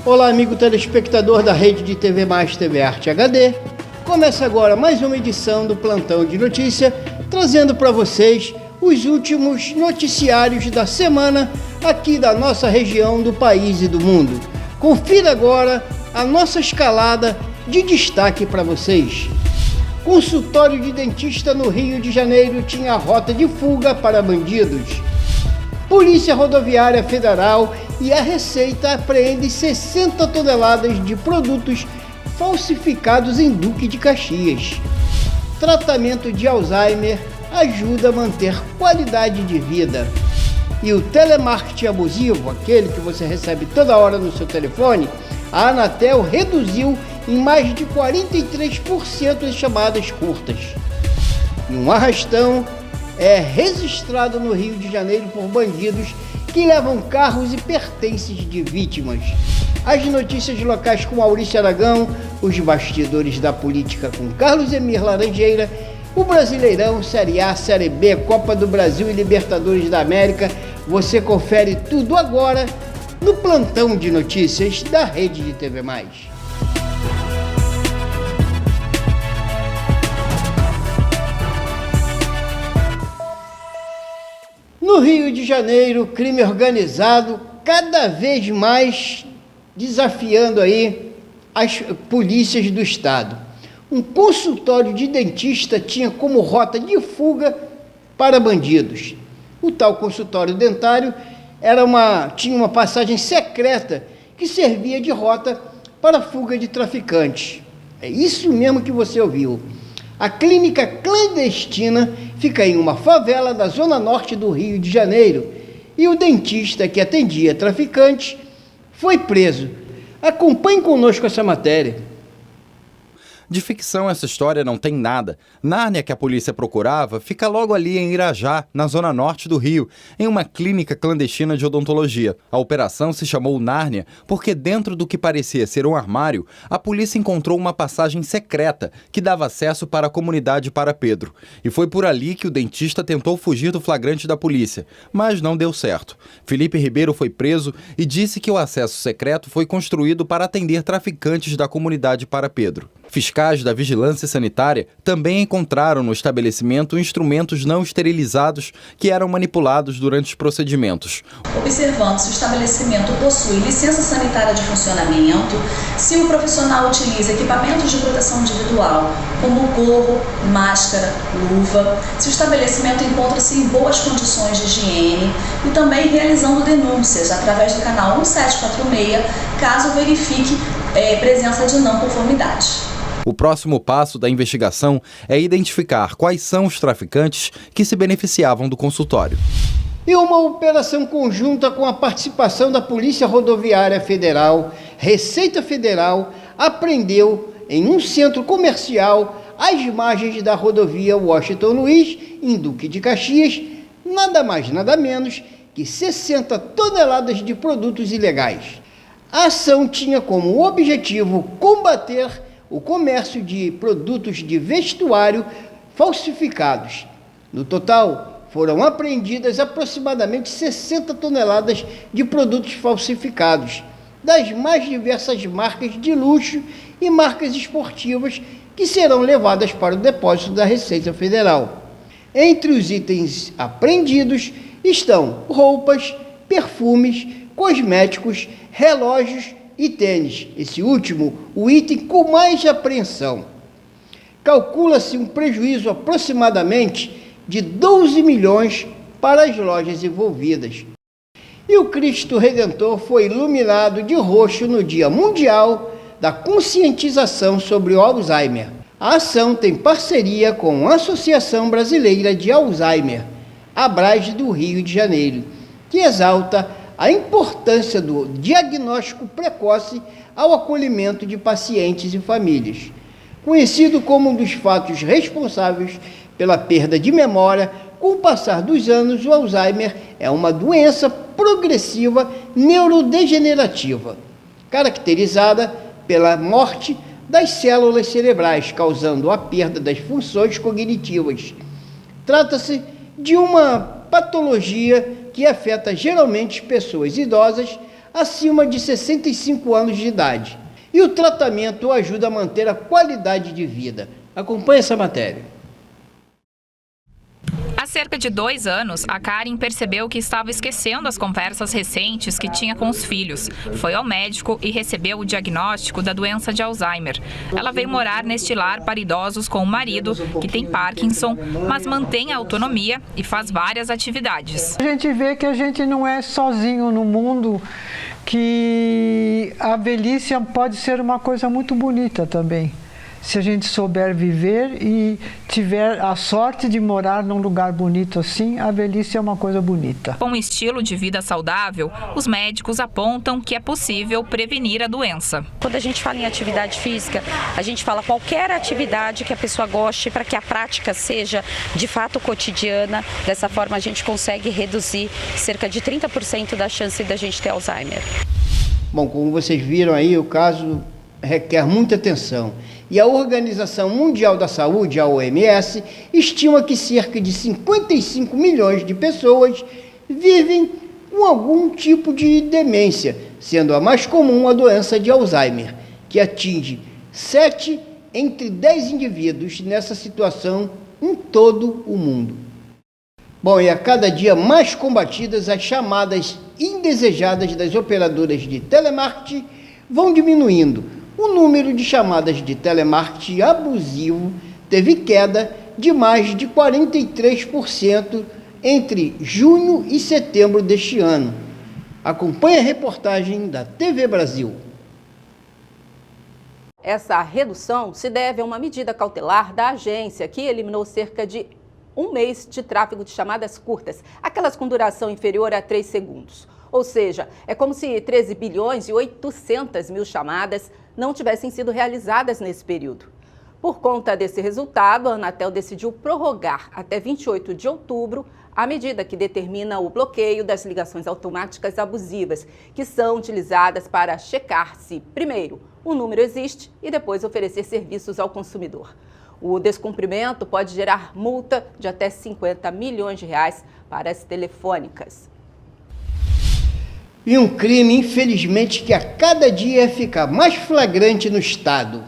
Olá, amigo telespectador da rede de TV Mais TV Arte HD. Começa agora mais uma edição do Plantão de Notícia, trazendo para vocês os últimos noticiários da semana aqui da nossa região, do país e do mundo. Confira agora a nossa escalada de destaque para vocês. Consultório de dentista no Rio de Janeiro tinha rota de fuga para bandidos. Polícia Rodoviária Federal e a Receita apreendem 60 toneladas de produtos falsificados em Duque de Caxias. Tratamento de Alzheimer ajuda a manter qualidade de vida. E o telemarketing abusivo, aquele que você recebe toda hora no seu telefone, a Anatel reduziu em mais de 43% as chamadas curtas. E um arrastão é registrado no Rio de Janeiro por bandidos que levam carros e pertences de vítimas. As notícias locais com Maurício Aragão, os bastidores da política com Carlos Emir Laranjeira, o Brasileirão, Série A, Série B, Copa do Brasil e Libertadores da América. Você confere tudo agora no Plantão de Notícias da Rede de TV Mais. No Rio de Janeiro, crime organizado cada vez mais desafiando aí as polícias do estado. Um consultório de dentista tinha como rota de fuga para bandidos. O tal consultório dentário tinha uma passagem secreta que servia de rota para fuga de traficantes. É isso mesmo que você ouviu. A clínica clandestina fica em uma favela da zona norte do Rio de Janeiro e o dentista que atendia traficantes foi preso. Acompanhe conosco essa matéria. De ficção essa história não tem nada. Nárnia, que a polícia procurava, fica logo ali em Irajá, na zona norte do Rio, em uma clínica clandestina de odontologia. A operação se chamou Nárnia porque dentro do que parecia ser um armário, a polícia encontrou uma passagem secreta que dava acesso para a comunidade Para Pedro. E foi por ali que o dentista tentou fugir do flagrante da polícia, mas não deu certo. Felipe Ribeiro foi preso e disse que o acesso secreto foi construído para atender traficantes da comunidade Para Pedro. Fiscais da Vigilância Sanitária também encontraram no estabelecimento instrumentos não esterilizados que eram manipulados durante os procedimentos. Observando se o estabelecimento possui licença sanitária de funcionamento, se o profissional utiliza equipamentos de proteção individual, como gorro, máscara, luva, se o estabelecimento encontra-se em boas condições de higiene e também realizando denúncias através do canal 1746, caso verifique presença de não conformidade. O próximo passo da investigação é identificar quais são os traficantes que se beneficiavam do consultório. E uma operação conjunta com a participação da Polícia Rodoviária Federal, Receita Federal, apreendeu em um centro comercial às margens da rodovia Washington Luiz, em Duque de Caxias, nada mais nada menos que 60 toneladas de produtos ilegais. A ação tinha como objetivo combater o comércio de produtos de vestuário falsificados. No total, foram apreendidas aproximadamente 60 toneladas de produtos falsificados, das mais diversas marcas de luxo e marcas esportivas que serão levadas para o depósito da Receita Federal. Entre os itens apreendidos estão roupas, perfumes, cosméticos, relógios e tênis. Esse último, o item com mais apreensão. Calcula-se um prejuízo aproximadamente de 12 milhões para as lojas envolvidas. E o Cristo Redentor foi iluminado de roxo no Dia Mundial da Conscientização sobre o Alzheimer. A ação tem parceria com a Associação Brasileira de Alzheimer, ABRAS do Rio de Janeiro, que exalta a importância do diagnóstico precoce ao acolhimento de pacientes e famílias. Conhecido como um dos fatos responsáveis pela perda de memória, com o passar dos anos, o Alzheimer é uma doença progressiva neurodegenerativa, caracterizada pela morte das células cerebrais, causando a perda das funções cognitivas. Trata-se de uma patologia que afeta geralmente pessoas idosas acima de 65 anos de idade. E o tratamento ajuda a manter a qualidade de vida. Acompanhe essa matéria. Há cerca de 2 anos, a Karen percebeu que estava esquecendo as conversas recentes que tinha com os filhos. Foi ao médico e recebeu o diagnóstico da doença de Alzheimer. Ela veio morar neste lar para idosos com o marido, que tem Parkinson, mas mantém a autonomia e faz várias atividades. A gente vê que a gente não é sozinho no mundo, que a velhice pode ser uma coisa muito bonita também. Se a gente souber viver e tiver a sorte de morar num lugar bonito assim, a velhice é uma coisa bonita. Com um estilo de vida saudável, os médicos apontam que é possível prevenir a doença. Quando a gente fala em atividade física, a gente fala qualquer atividade que a pessoa goste para que a prática seja de fato cotidiana. Dessa forma a gente consegue reduzir cerca de 30% da chance da gente ter Alzheimer. Bom, como vocês viram aí, o caso requer muita atenção. E a Organização Mundial da Saúde, a OMS, estima que cerca de 55 milhões de pessoas vivem com algum tipo de demência, sendo a mais comum a doença de Alzheimer, que atinge 7 entre 10 indivíduos nessa situação em todo o mundo. Bom, e a cada dia mais combatidas, as chamadas indesejadas das operadoras de telemarketing vão diminuindo. O número de chamadas de telemarketing abusivo teve queda de mais de 43% entre junho e setembro deste ano. Acompanhe a reportagem da TV Brasil. Essa redução se deve a uma medida cautelar da agência, que eliminou cerca de 1 mês de tráfego de chamadas curtas, aquelas com duração inferior a 3 segundos. Ou seja, é como se 13 bilhões e 800 mil chamadas não tivessem sido realizadas nesse período. Por conta desse resultado, a Anatel decidiu prorrogar até 28 de outubro a medida que determina o bloqueio das ligações automáticas abusivas, que são utilizadas para checar se, primeiro, o número existe e depois oferecer serviços ao consumidor. O descumprimento pode gerar multa de até 50 milhões de reais para as telefônicas. E um crime, infelizmente, que a cada dia fica mais flagrante no estado.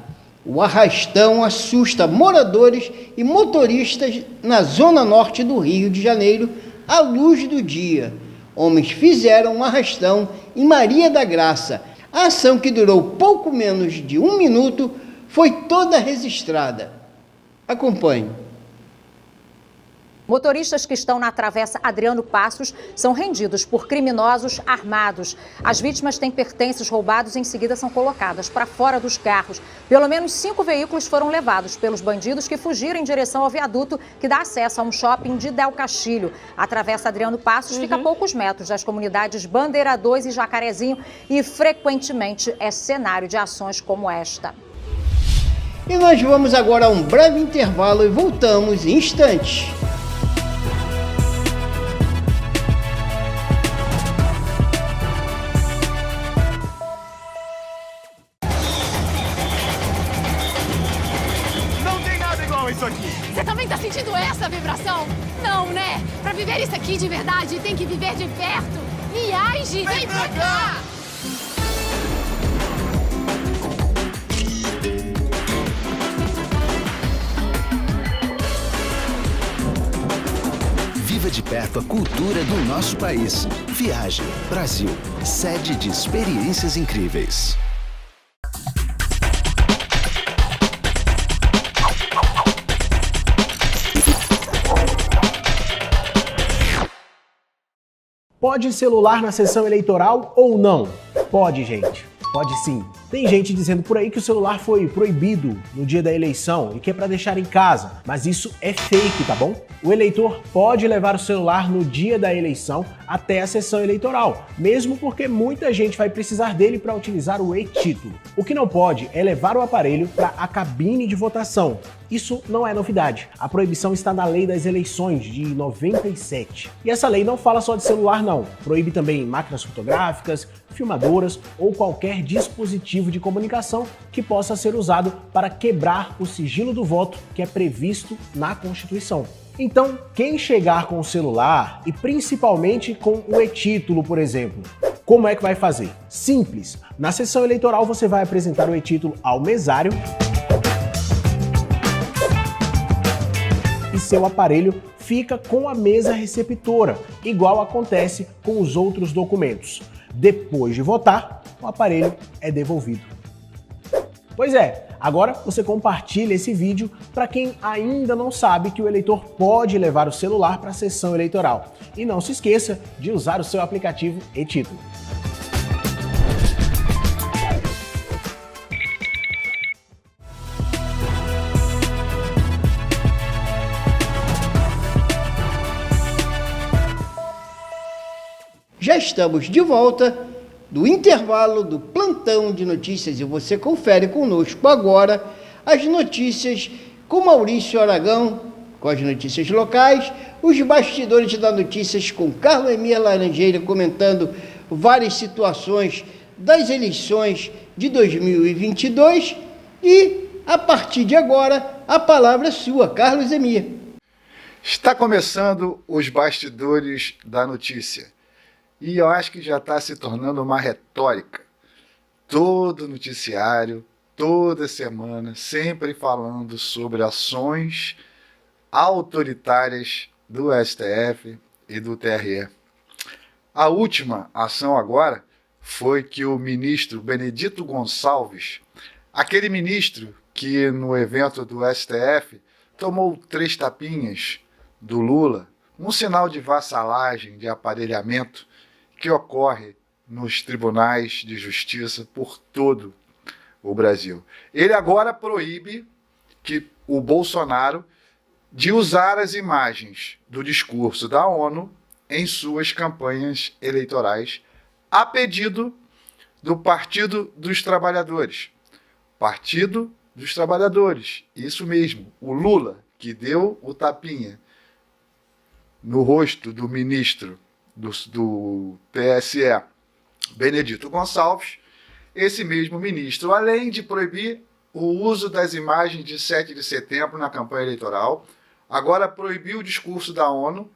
O arrastão assusta moradores e motoristas na zona norte do Rio de Janeiro à luz do dia. Homens fizeram um arrastão em Maria da Graça. A ação, que durou pouco menos de 1 minuto, foi toda registrada. Acompanhe. Motoristas que estão na travessa Adriano Passos são rendidos por criminosos armados. As vítimas têm pertences roubados e em seguida são colocadas para fora dos carros. Pelo menos 5 veículos foram levados pelos bandidos, que fugiram em direção ao viaduto que dá acesso a um shopping de Del Castilho. A travessa Adriano Passos fica a poucos metros das comunidades Bandeira 2 e Jacarezinho e frequentemente é cenário de ações como esta. E nós vamos agora a um breve intervalo e voltamos em instantes. Você também tá sentindo essa vibração? Não, né? Pra viver isso aqui de verdade, tem que viver de perto. Viaje, vem pra cá! Viva de perto a cultura do nosso país. Viaje Brasil, sede de experiências incríveis. Pode celular na sessão eleitoral ou não? Pode, gente. Pode sim. Tem gente dizendo por aí que o celular foi proibido no dia da eleição e que é para deixar em casa, mas isso é fake, tá bom? O eleitor pode levar o celular no dia da eleição até a sessão eleitoral, mesmo porque muita gente vai precisar dele para utilizar o e-título. O que não pode é levar o aparelho para a cabine de votação. Isso não é novidade. A proibição está na Lei das Eleições de 97. E essa lei não fala só de celular, não. Proíbe também máquinas fotográficas, filmadoras ou qualquer dispositivo de comunicação que possa ser usado para quebrar o sigilo do voto que é previsto na Constituição. Então, quem chegar com o celular, e principalmente com o e-título, por exemplo, Como é que vai fazer? Simples. Na sessão eleitoral você vai apresentar o e-título ao mesário e seu aparelho fica com a mesa receptora, igual acontece com os outros documentos. Depois de votar, o aparelho é devolvido. Pois é, agora você compartilha esse vídeo para quem ainda não sabe que o eleitor pode levar o celular para a sessão eleitoral. E não se esqueça de usar o seu aplicativo e-título. Já estamos de volta do intervalo do plantão de notícias e você confere conosco agora as notícias com Maurício Aragão, com as notícias locais, os bastidores da notícias com Carlos Emir Laranjeira comentando várias situações das eleições de 2022 e, a partir de agora, a palavra é sua, Carlos Emir. Está começando os bastidores da notícia. E eu acho que já está se tornando uma retórica. Todo noticiário, toda semana, sempre falando sobre ações autoritárias do STF e do TRE. A última ação agora foi que o ministro Benedito Gonçalves, aquele ministro que no evento do STF tomou 3 tapinhas do Lula, um sinal de vassalagem, de aparelhamento, que ocorre nos tribunais de justiça por todo o Brasil. Ele agora proíbe que o Bolsonaro de usar as imagens do discurso da ONU em suas campanhas eleitorais, a pedido do Partido dos Trabalhadores. Partido dos Trabalhadores, isso mesmo, o Lula, que deu o tapinha no rosto do ministro do TSE, Benedito Gonçalves, esse mesmo ministro, além de proibir o uso das imagens de 7 de setembro na campanha eleitoral, agora proibiu o discurso da ONU,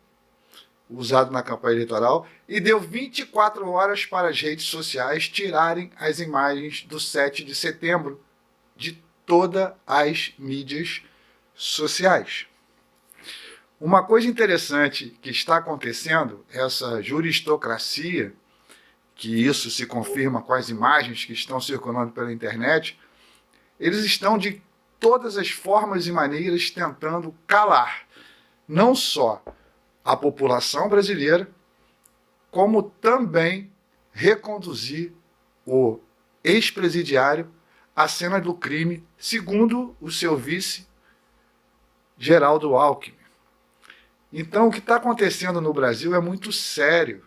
usado na campanha eleitoral, e deu 24 horas para as redes sociais tirarem as imagens do 7 de setembro de todas as mídias sociais. Uma coisa interessante que está acontecendo, essa juristocracia, que isso se confirma com as imagens que estão circulando pela internet, eles estão de todas as formas e maneiras tentando calar não só a população brasileira, como também reconduzir o ex-presidiário à cena do crime, segundo o seu vice, Geraldo Alckmin. Então, o que está acontecendo no Brasil é muito sério.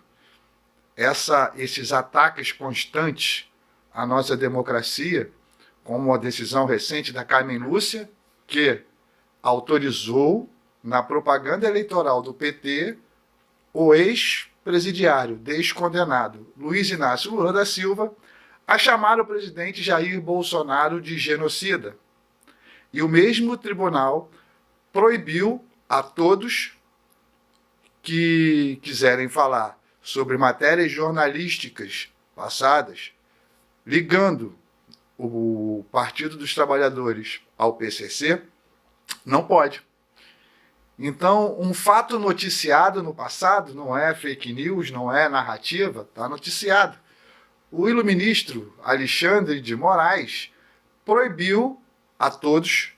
Esses ataques constantes à nossa democracia, como a decisão recente da Carmen Lúcia, que autorizou, na propaganda eleitoral do PT, o ex-presidiário, descondenado Luiz Inácio Lula da Silva, a chamar o presidente Jair Bolsonaro de genocida. E o mesmo tribunal proibiu a todos que quiserem falar sobre matérias jornalísticas passadas, ligando o Partido dos Trabalhadores ao PCC, não pode. Então, um fato noticiado no passado não é fake news, não é narrativa, está noticiado. O iluministro Alexandre de Moraes proibiu a todos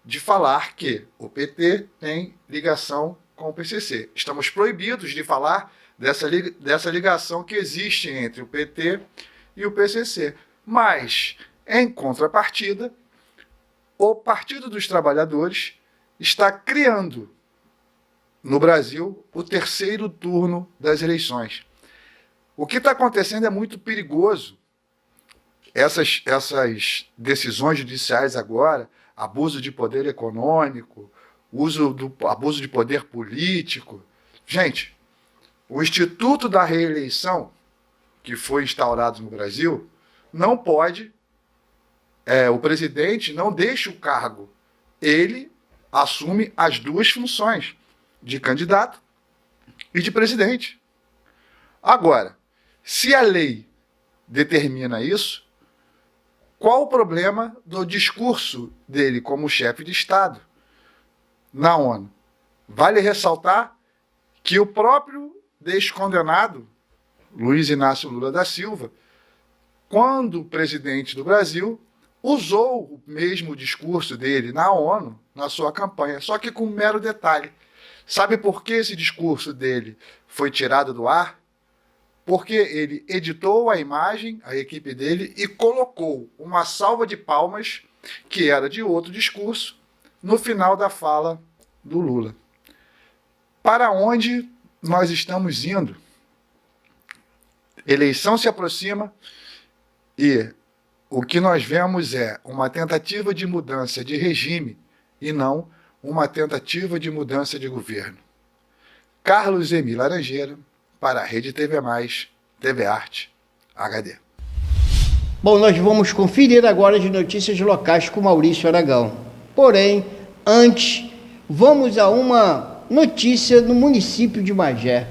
de falar que o PT tem ligação com o PCC. Estamos proibidos de falar dessa ligação que existe entre o PT e o PCC. Mas, em contrapartida, o Partido dos Trabalhadores está criando no Brasil o 3º turno das eleições. O que está acontecendo é muito perigoso. Essas decisões judiciais agora, abuso de poder econômico, abuso de poder político. Gente, o Instituto da Reeleição, que foi instaurado no Brasil, não pode, o presidente não deixa o cargo. Ele assume as 2 funções, de candidato e de presidente. Agora, Se a lei determina isso, qual o problema do discurso dele como chefe de Estado na ONU? Vale ressaltar que o próprio descondenado Luiz Inácio Lula da Silva, quando presidente do Brasil, usou o mesmo discurso dele na ONU, na sua campanha, só que com um mero detalhe. Sabe por que esse discurso dele foi tirado do ar? Porque ele editou a imagem, a equipe dele, e colocou uma salva de palmas, que era de outro discurso, no final da fala do Lula. Para onde nós estamos indo? Eleição se aproxima e o que nós vemos é uma tentativa de mudança de regime e não uma tentativa de mudança de governo. Carlos Emi Laranjeira, para a Rede TV+, TV Arte, HD. Bom, nós vamos conferir agora as notícias locais com Maurício Aragão. Porém, antes, vamos a uma notícia no município de Magé.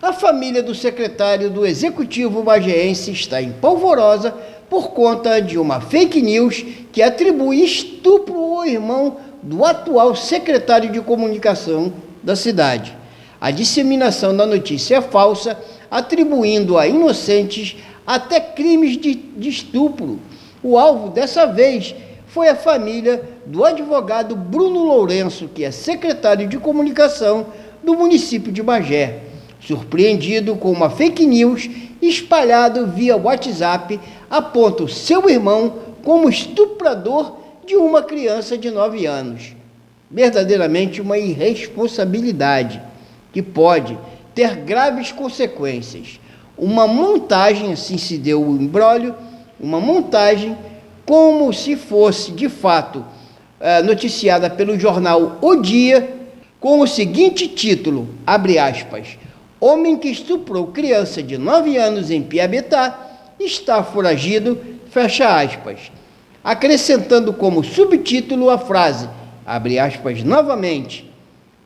A família do secretário do Executivo magéense está em polvorosa por conta de uma fake news que atribui estupro ao irmão do atual secretário de comunicação da cidade. A disseminação da notícia é falsa, atribuindo a inocentes até crimes de estupro. O alvo dessa vez foi a família do advogado Bruno Lourenço, que é secretário de comunicação do município de Magé. Surpreendido com uma fake news espalhada via WhatsApp, aponta o seu irmão como estuprador de uma criança de 9 anos. Verdadeiramente uma irresponsabilidade que pode ter graves consequências. Uma montagem, assim se deu o imbróglio, uma montagem como se fosse, de fato, noticiada pelo jornal O Dia, com o seguinte título, abre aspas, homem que estuprou criança de 9 anos em Piabetá está foragido, fecha aspas. Acrescentando como subtítulo a frase, abre aspas novamente,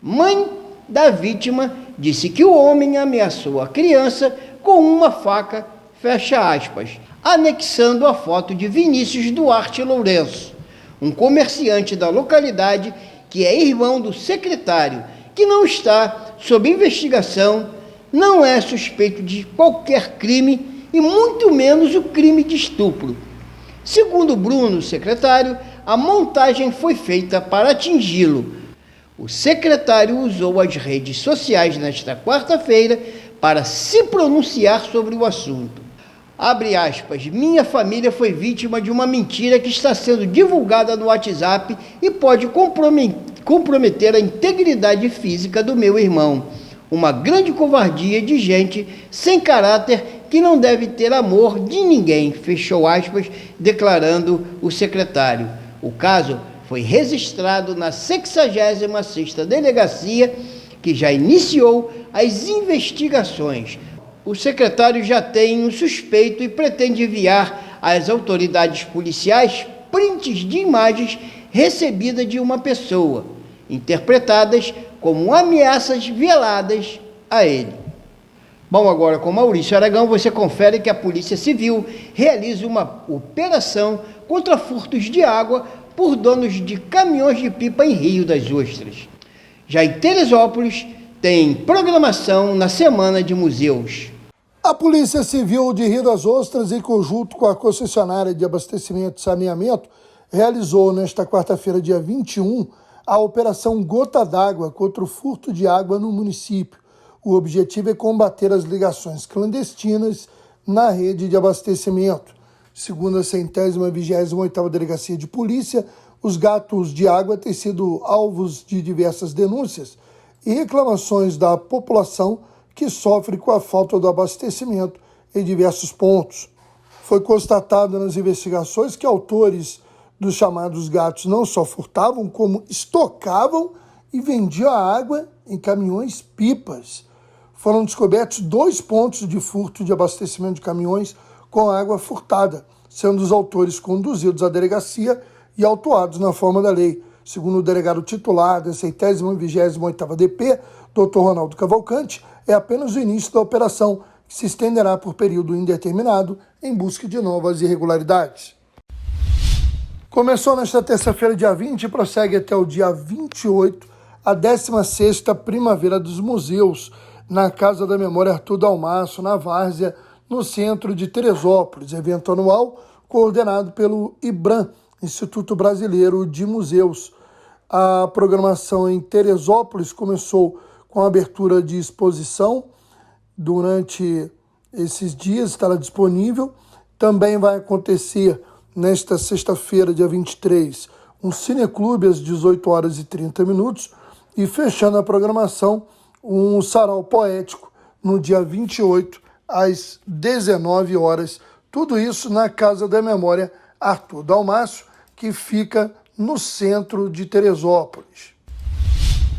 mãe da vítima disse que o homem ameaçou a criança com uma faca, fecha aspas, anexando a foto de Vinícius Duarte Lourenço, um comerciante da localidade que é irmão do secretário, que não está sob investigação, não é suspeito de qualquer crime e muito menos o crime de estupro. Segundo Bruno, secretário, a montagem foi feita para atingi-lo. O secretário usou as redes sociais nesta quarta-feira para se pronunciar sobre o assunto. Abre aspas, minha família foi vítima de uma mentira que está sendo divulgada no WhatsApp e pode comprometer a integridade física do meu irmão. Uma grande covardia de gente sem caráter que não deve ter amor de ninguém, fechou aspas, declarando o secretário. O caso foi registrado na 66ª Delegacia, que já iniciou as investigações. O secretário já tem um suspeito e pretende enviar às autoridades policiais prints de imagens recebidas de uma pessoa, interpretadas como ameaças veladas a ele. Bom, agora com Maurício Aragão, você confere que a Polícia Civil realiza uma operação contra furtos de água por donos de caminhões de pipa em Rio das Ostras. Já em Teresópolis, tem programação na Semana de Museus. A Polícia Civil de Rio das Ostras, em conjunto com a concessionária de abastecimento e saneamento, realizou nesta quarta-feira, dia 21, a Operação Gota d'Água contra o furto de água no município. O objetivo é combater as ligações clandestinas na rede de abastecimento. Segundo a 128ª Delegacia de Polícia, os gatos de água têm sido alvos de diversas denúncias e reclamações da população que sofre com a falta do abastecimento em diversos pontos. Foi constatado nas investigações que autores dos chamados gatos não só furtavam, como estocavam e vendiam a água em caminhões-pipas. Foram descobertos 2 pontos de furto de abastecimento de caminhões com água furtada, sendo os autores conduzidos à delegacia e autuados na forma da lei. Segundo o delegado titular da 128ª DP, Dr. Ronaldo Cavalcante, é apenas o início da operação, que se estenderá por período indeterminado em busca de novas irregularidades. Começou nesta terça-feira, dia 20, e prossegue até o dia 28, a 16ª Primavera dos Museus, na Casa da Memória Arthur Dalmasso, na Várzea, no centro de Teresópolis. Evento anual coordenado pelo IBRAM, Instituto Brasileiro de Museus. A programação em Teresópolis começou com a abertura de exposição. Durante esses dias estará disponível. Também vai acontecer nesta sexta-feira, dia 23, um cineclube às 18h30 e, fechando a programação, um sarau poético no dia 28, às 19 horas. Tudo isso na Casa da Memória Arthur Dalmasso, que fica no centro de Teresópolis.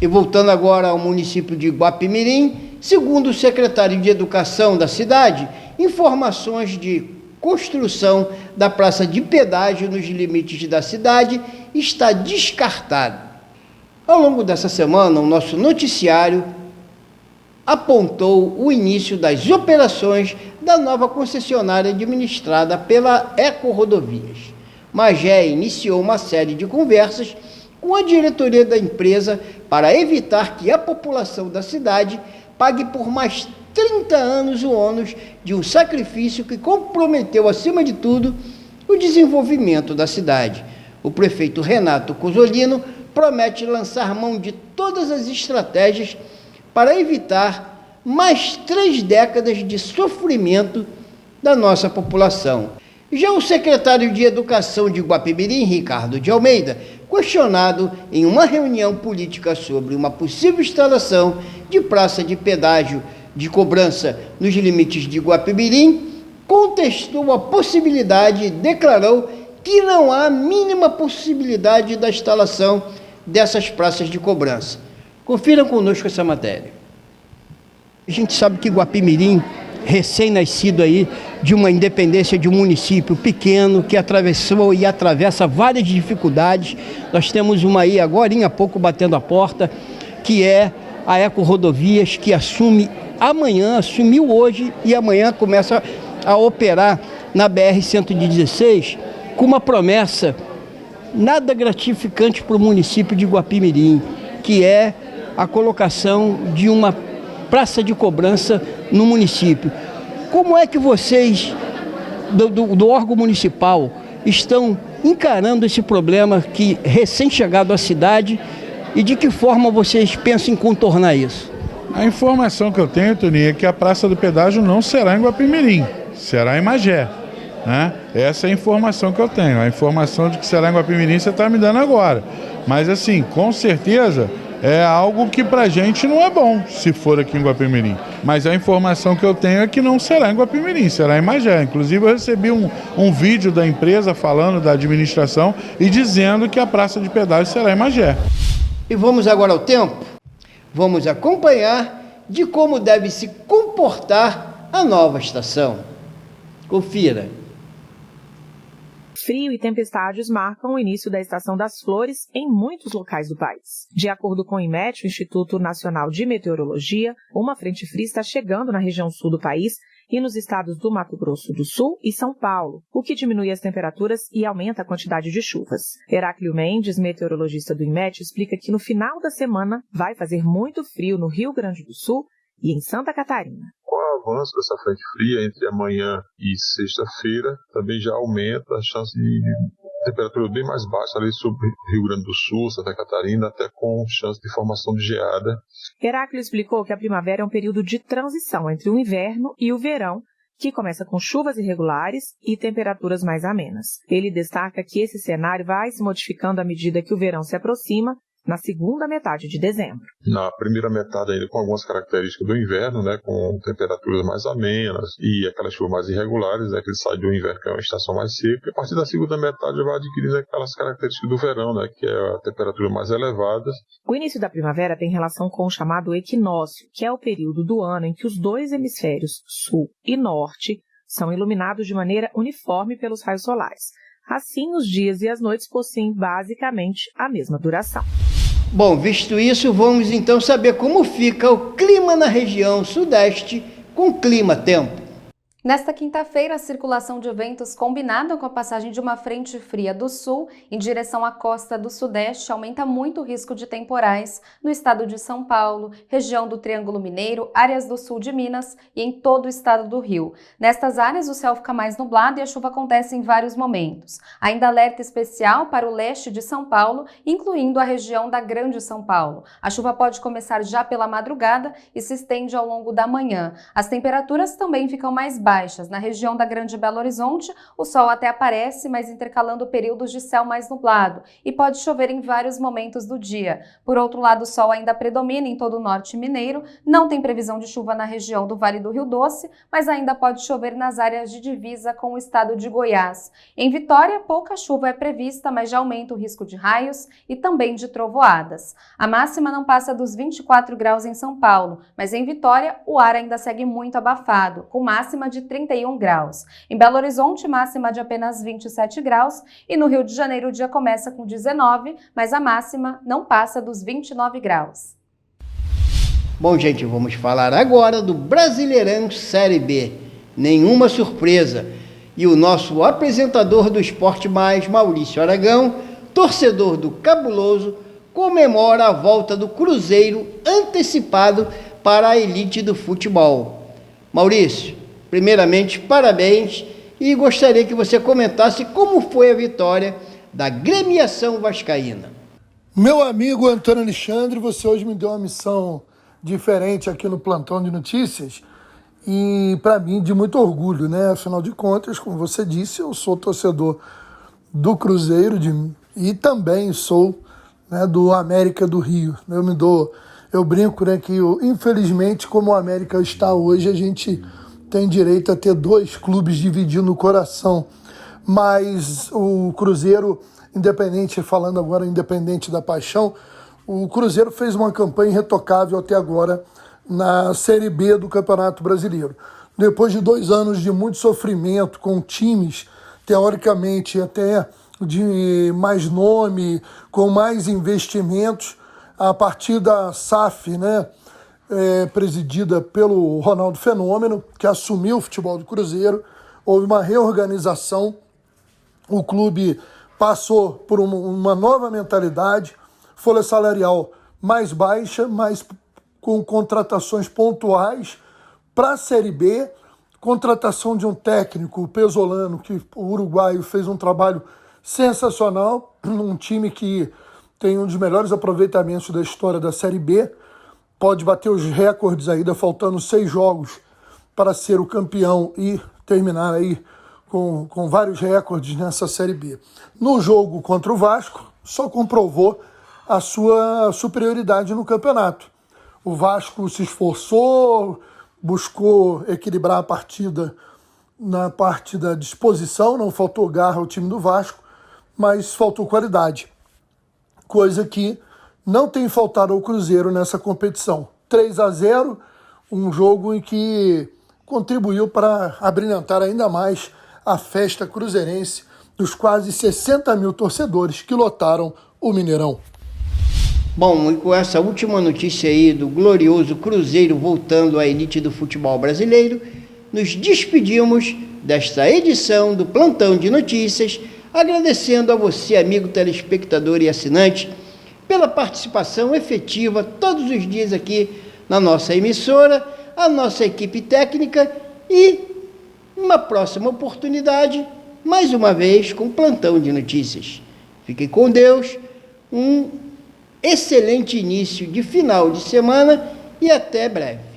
E voltando agora ao município de Guapimirim, segundo o secretário de Educação da cidade, informações de construção da praça de pedágio nos limites da cidade está descartado. Ao longo dessa semana, o nosso noticiário apontou o início das operações da nova concessionária administrada pela Ecorodovias. Magé iniciou uma série de conversas com a diretoria da empresa para evitar que a população da cidade pague por mais 30 anos o ônus de um sacrifício que comprometeu, acima de tudo, o desenvolvimento da cidade. O prefeito Renato Cozzolino promete lançar mão de todas as estratégias para evitar mais 3 décadas de sofrimento da nossa população. Já o secretário de Educação de Guapimirim, Ricardo de Almeida, questionado em uma reunião política sobre uma possível instalação de praça de pedágio de cobrança nos limites de Guapimirim, contestou a possibilidade e declarou que não há a mínima possibilidade da instalação dessas praças de cobrança. Confiram conosco essa matéria. A gente sabe que Guapimirim, recém-nascido aí de uma independência de um município pequeno que atravessou e atravessa várias dificuldades. Nós temos uma aí agorinha há pouco batendo a porta, que é a Ecorodovias, que assumiu hoje e amanhã começa a operar na BR-116 com uma promessa nada gratificante para o município de Guapimirim, que é a colocação de uma praça de cobrança no município. Como é que vocês, do órgão municipal, estão encarando esse problema que recém-chegado à cidade e de que forma vocês pensam em contornar isso? A informação que eu tenho, Toninho, é que a praça do pedágio não será em Guapimirim, será em Magé, né? Essa é a informação que eu tenho. A informação de que será em Guapimirim você está me dando agora. Mas assim, com certeza é algo que pra gente não é bom se for aqui em Guapimirim. Mas a informação que eu tenho é que não será em Guapimirim, será em Magé. Inclusive eu recebi um vídeo da empresa falando da administração e dizendo que a praça de pedágio será em Magé. E vamos agora ao tempo? Vamos acompanhar de como deve se comportar a nova estação. Confira. Frio e tempestades marcam o início da Estação das Flores em muitos locais do país. De acordo com o IMET, o Instituto Nacional de Meteorologia, uma frente fria está chegando na região sul do país e nos estados do Mato Grosso do Sul e São Paulo, o que diminui as temperaturas e aumenta a quantidade de chuvas. Heráclio Mendes, meteorologista do IMET, explica que no final da semana vai fazer muito frio no Rio Grande do Sul e em Santa Catarina. Com o avanço dessa frente fria entre amanhã e sexta-feira, também já aumenta a chance de temperatura bem mais baixa ali sobre Rio Grande do Sul, Santa Catarina, até com chance de formação de geada. Heráclio explicou que a primavera é um período de transição entre o inverno e o verão, que começa com chuvas irregulares e temperaturas mais amenas. Ele destaca que esse cenário vai se modificando à medida que o verão se aproxima, na segunda metade de dezembro. Na primeira metade ainda com algumas características do inverno, né, com temperaturas mais amenas e aquelas chuvas mais irregulares, né, que ele sai do inverno, que é uma estação mais seca, e a partir da segunda metade vai adquirindo aquelas características do verão, né, que é a temperatura mais elevada. O início da primavera tem relação com o chamado equinócio, que é o período do ano em que os dois hemisférios, sul e norte, são iluminados de maneira uniforme pelos raios solares. Assim, os dias e as noites possuem basicamente a mesma duração. Bom, visto isso, vamos então saber como fica o clima na região sudeste com clima-tempo. Nesta quinta-feira, a circulação de ventos combinada com a passagem de uma frente fria do sul em direção à costa do sudeste aumenta muito o risco de temporais no estado de São Paulo, região do Triângulo Mineiro, áreas do sul de Minas e em todo o estado do Rio. Nestas áreas, o céu fica mais nublado e a chuva acontece em vários momentos. Ainda alerta especial para o leste de São Paulo, incluindo a região da Grande São Paulo. A chuva pode começar já pela madrugada e se estende ao longo da manhã. As temperaturas também ficam mais baixas. Na região da Grande Belo Horizonte, o sol até aparece, mas intercalando períodos de céu mais nublado, e pode chover em vários momentos do dia. Por outro lado, o sol ainda predomina em todo o norte mineiro, não tem previsão de chuva na região do Vale do Rio Doce, mas ainda pode chover nas áreas de divisa com o estado de Goiás. Em Vitória, pouca chuva é prevista, mas já aumenta o risco de raios e também de trovoadas. A máxima não passa dos 24 graus em São Paulo, mas em Vitória o ar ainda segue muito abafado, com máxima de 31 graus. Em Belo Horizonte, máxima de apenas 27 graus e no Rio de Janeiro o dia começa com 19, mas a máxima não passa dos 29 graus. Bom, gente, vamos falar agora do Brasileirão Série B. Nenhuma surpresa. E o nosso apresentador do Esporte Mais, Maurício Aragão, torcedor do Cabuloso, comemora a volta do Cruzeiro antecipado para a elite do futebol. Maurício, primeiramente, parabéns e gostaria que você comentasse como foi a vitória da Gremiação Vascaína. Meu amigo Antônio Alexandre, você hoje me deu uma missão diferente aqui no Plantão de Notícias e, para mim, de muito orgulho, né? Afinal de contas, como você disse, eu sou torcedor do Cruzeiro e também sou, né, do América do Rio. Eu brinco, né, que infelizmente, como o América está hoje, a gente tem direito a ter dois clubes dividindo o coração, mas o Cruzeiro, falando agora independente da paixão, o Cruzeiro fez uma campanha irretocável até agora na Série B do Campeonato Brasileiro. Depois de 2 anos de muito sofrimento com times, teoricamente até de mais nome, com mais investimentos, a partir da SAF, né, presidida pelo Ronaldo Fenômeno, que assumiu o futebol do Cruzeiro, houve uma reorganização, o clube passou por uma nova mentalidade, folha salarial mais baixa, mas com contratações pontuais para a Série B, contratação de um técnico pesolano, que o uruguaio fez um trabalho sensacional, um time que tem um dos melhores aproveitamentos da história da Série B, pode bater os recordes ainda, faltando 6 jogos para ser o campeão e terminar aí com vários recordes nessa Série B. No jogo contra o Vasco, só comprovou a sua superioridade no campeonato. O Vasco se esforçou, buscou equilibrar a partida na parte da disposição, não faltou garra ao time do Vasco, mas faltou qualidade, coisa que não tem faltado ao Cruzeiro nessa competição. 3-0, um jogo em que contribuiu para abrilhantar ainda mais a festa cruzeirense dos quase 60 mil torcedores que lotaram o Mineirão. Bom, e com essa última notícia aí do glorioso Cruzeiro voltando à elite do futebol brasileiro, nos despedimos desta edição do Plantão de Notícias, agradecendo a você, amigo telespectador e assinante, pela participação efetiva todos os dias aqui na nossa emissora, a nossa equipe técnica e uma próxima oportunidade, mais uma vez, com Plantão de Notícias. Fiquem com Deus, um excelente início de final de semana e até breve.